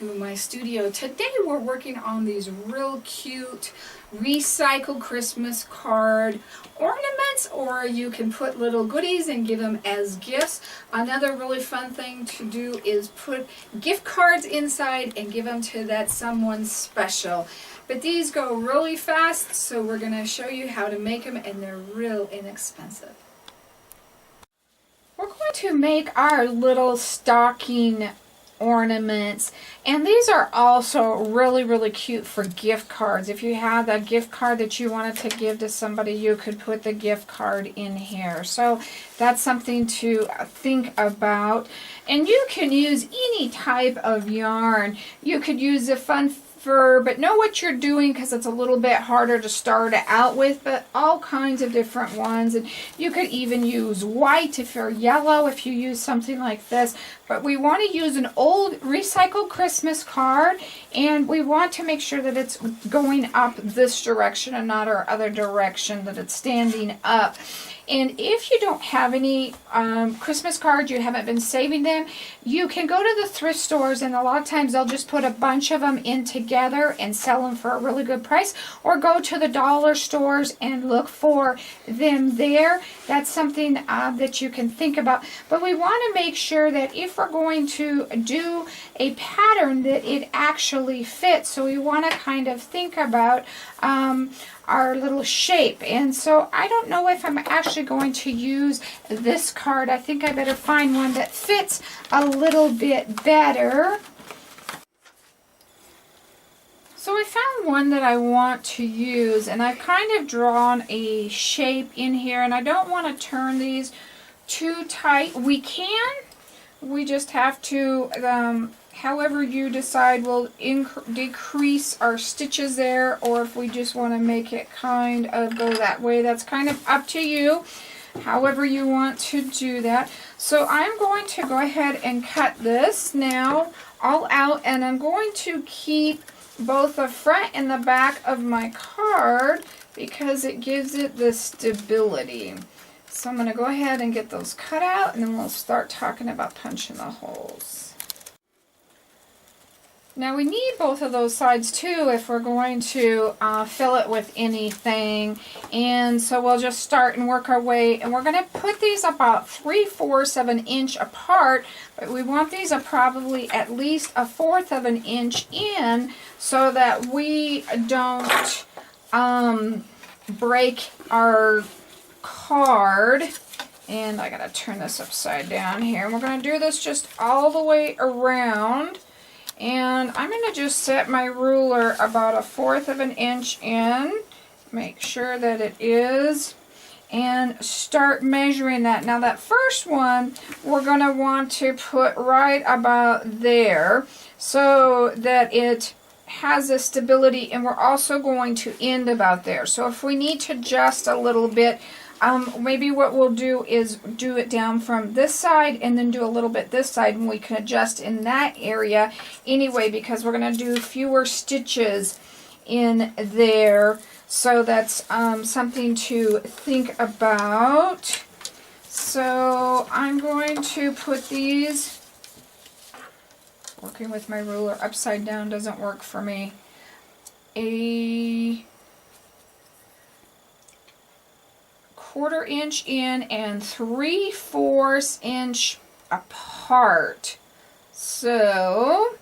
to my studio. Today we're working on these real cute recycled Christmas card ornaments, or you can put little goodies and give them as gifts. Another really fun thing to do is put gift cards inside and give them to that someone special. But these go really fast, so we're going to show you how to make them, and they're real inexpensive. We're going to make our little stocking ornaments, and these are also really cute for gift cards. If you have that gift card that you wanted to give to somebody, you could put the gift card in here. So that's something to think about. And you can use any type of yarn. You could use a fun fur, but know what you're doing, because it's a little bit harder to start out with, but all kinds of different ones. And you could even use white if you're yellow, if you use something like this. But we want to use an old recycled Christmas card, and we want to make sure that it's going up this direction and not our other direction, that it's standing up. And if you don't have any Christmas cards, you haven't been saving them, you can go to the thrift stores, and a lot of times they'll just put a bunch of them in together and sell them for a really good price, or go to the dollar stores and look for them there. That's something that you can think about. But we want to make sure that if we're going to do a pattern, that it actually fits. So we want to kind of think about our little shape. And so I don't know if I'm actually going to use this card. I think I better find one that fits a little bit better. So I found one that I want to use, and I've kind of drawn a shape in here, and I don't want to turn these too tight. We can. We just have to, however you decide, we'll decrease our stitches there, or if we just want to make it kind of go that way, that's kind of up to you, however you want to do that. So I'm going to go ahead and cut this now all out, and I'm going to keep both the front and the back of my card because it gives it the stability. So I'm going to go ahead and get those cut out, and then we'll start talking about punching the holes. Now we need both of those sides too if we're going to fill it with anything. And so we'll just start and work our way. And we're going to put these about 3/4 of an inch apart, but we want these probably at least 1/4 of an inch in so that we don't break our card. And I gotta turn this upside down here. And we're going to do this just all the way around. And I'm going to just set my ruler about 1/4 of an inch in. Make sure that it is. And start measuring that. Now that first one, we're going to want to put right about there so that it has a stability, and we're also going to end about there. So if we need to adjust a little bit, maybe what we'll do is do it down from this side and then do a little bit this side, and we can adjust in that area anyway, because we're going to do fewer stitches in there. So that's something to think about. So I'm going to put these, working with my ruler upside down doesn't work for me, a 1/4 inch in and 3/4 inch apart. So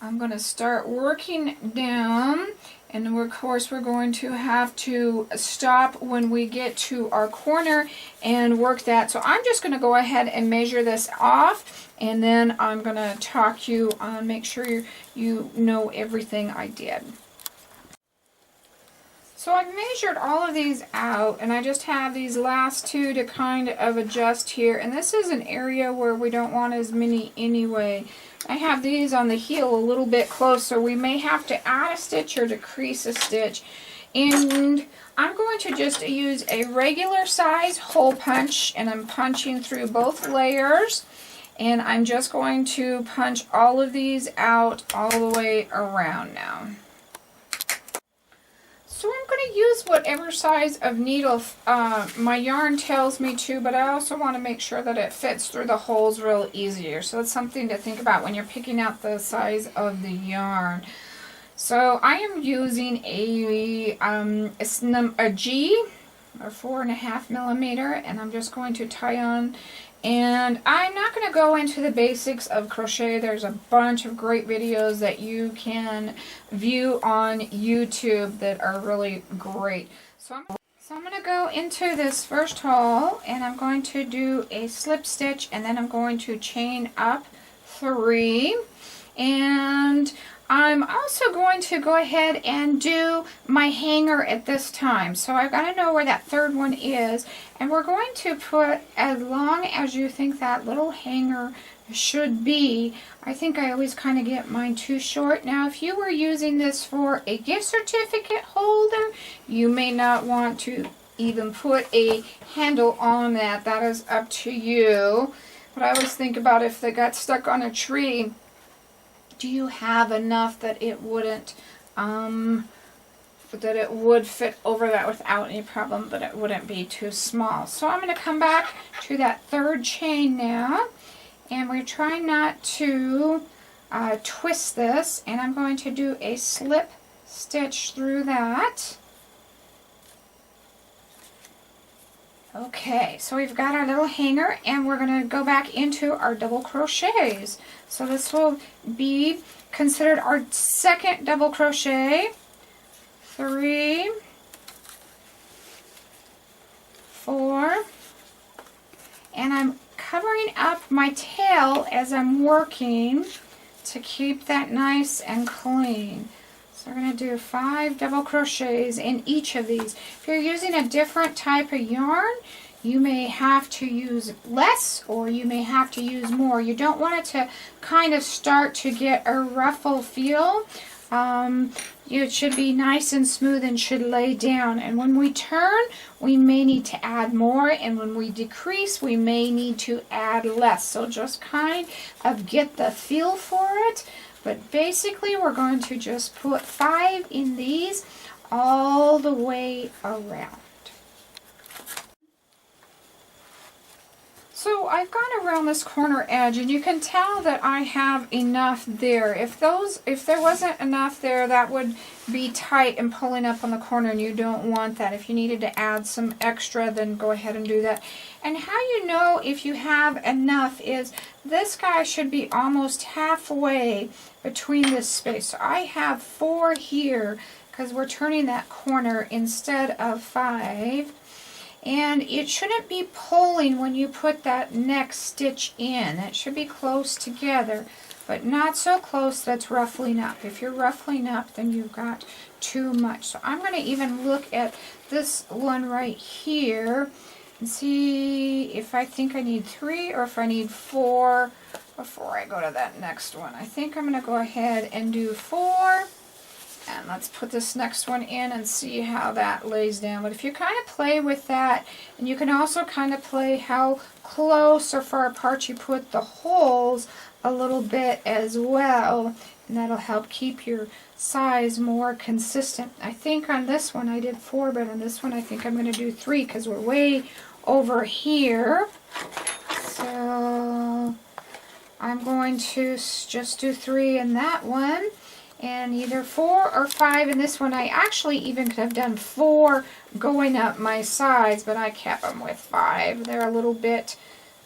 I'm going to start working down, and of course we're going to have to stop when we get to our corner and work that. So I'm just going to go ahead and measure this off, and then I'm going to talk you on, make sure you know everything I did. So I've measured all of these out, and I just have these last two to kind of adjust here. And this is an area where we don't want as many anyway. I have these on the heel a little bit closer. We may have to add a stitch or decrease a stitch. And I'm going to just use a regular size hole punch, and I'm punching through both layers. And I'm just going to punch all of these out all the way around now. So I'm going to use whatever size of needle my yarn tells me to, but I also want to make sure that it fits through the holes real easier. So that's something to think about when you're picking out the size of the yarn. So I am using a G, or 4.5 millimeter, and I'm just going to tie on. And I'm not going to go into the basics of crochet. There's a bunch of great videos that you can view on YouTube that are really great. So I'm going to go into this first hole, and I'm going to do a slip stitch, and then I'm going to chain up 3. And I'm also going to go ahead and do my hanger at this time. So I've got to know where that third one is. And we're going to put as long as you think that little hanger should be. I think I always kind of get mine too short. Now, if you were using this for a gift certificate holder, you may not want to even put a handle on that. That is up to you. But I always think about if they got stuck on a tree, do you have enough that it wouldn't, that it would fit over that without any problem, but it wouldn't be too small. So I'm going to come back to that third chain now, and we're trying not to twist this, and I'm going to do a slip stitch through that. Okay, so we've got our little hanger, and we're going to go back into our double crochets. So this will be considered our second double crochet. 3, 4, and I'm covering up my tail as I'm working to keep that nice and clean. So we're going to do 5 double crochets in each of these. If you're using a different type of yarn, you may have to use less or you may have to use more. You don't want it to kind of start to get a ruffle feel. It should be nice and smooth and should lay down. And when we turn, we may need to add more. And when we decrease, we may need to add less. So just kind of get the feel for it. But basically, we're going to just put 5 in these all the way around. So I've gone around this corner edge, and you can tell that I have enough there. If there wasn't enough there, that would be tight and pulling up on the corner, and you don't want that. If you needed to add some extra, then go ahead and do that. And how you know if you have enough is this guy should be almost halfway between this space. So I have 4 here because we're turning that corner instead of 5. And it shouldn't be pulling when you put that next stitch in. It should be close together, but not so close that's ruffling up. If you're ruffling up, then you've got too much. So I'm going to even look at this one right here and see if I think I need 3 or if I need 4 before I go to that next one. I think I'm going to go ahead and do 4. And let's put this next one in and see how that lays down. But if you kind of play with that, and you can also kind of play how close or far apart you put the holes a little bit as well, and that'll help keep your size more consistent. I think on this one I did 4, but on this one I think I'm going to do 3 because we're way over here. So I'm going to just do 3 in that one. And either 4 or 5 in this one. I actually even could have done 4 going up my sides, but I kept them with 5. They're a little bit,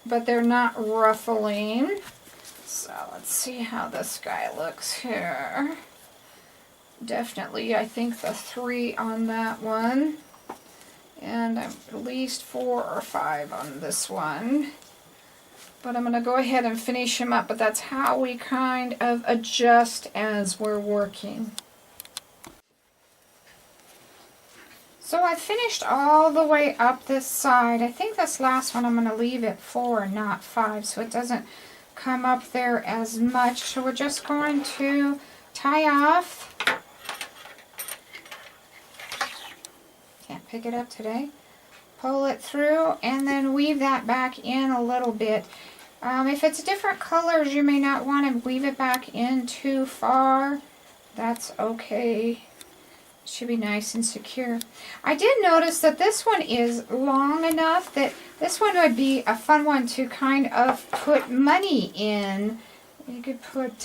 but they're not ruffling. So let's see how this guy looks here. Definitely, I think the 3 on that one. And at least 4 or 5 on this one. But I'm going to go ahead and finish him up, but that's how we kind of adjust as we're working. So I finished all the way up this side. I think this last one I'm going to leave at 4, not 5, so it doesn't come up there as much. So we're just going to tie off. Can't pick it up today. Pull it through and then weave that back in a little bit. If it's different colors, you may not want to weave it back in too far. That's okay. Should be nice and secure. I did notice that this one is long enough that this one would be a fun one to kind of put money in. You could put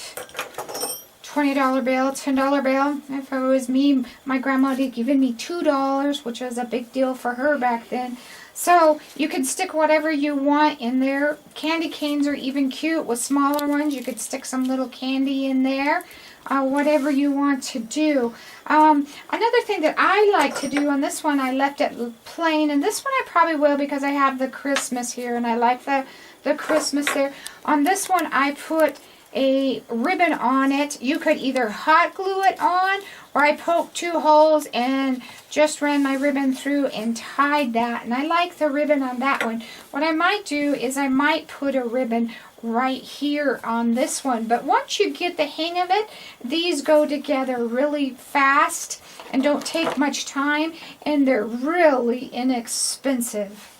$20 bill, $10 bill. If it was me, my grandma had given me $2, which was a big deal for her back then. So you can stick whatever you want in there. Candy canes are even cute with smaller ones. You could stick some little candy in there. Whatever you want to do. Another thing that I like to do on this one, I left it plain, and this one I probably will because I have the Christmas here, and I like the Christmas there. On this one, I put a ribbon on it. You could either hot glue it on, or I poked 2 holes and just ran my ribbon through and tied that, and I like the ribbon on that one. What I might do is I might put a ribbon right here on this one, but once you get the hang of it, these go together really fast and don't take much time, and they're really inexpensive.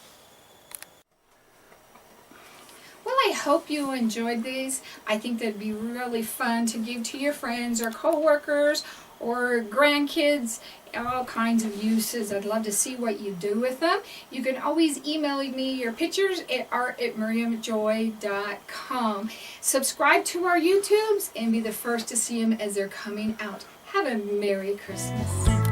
Well, I hope you enjoyed these. I think they'd be really fun to give to your friends or co-workers or grandkids, all kinds of uses. I'd love to see what you do with them. You can always email me your pictures at art@miriamjoy.com. Subscribe to our YouTubes and be the first to see them as they're coming out. Have a Merry Christmas.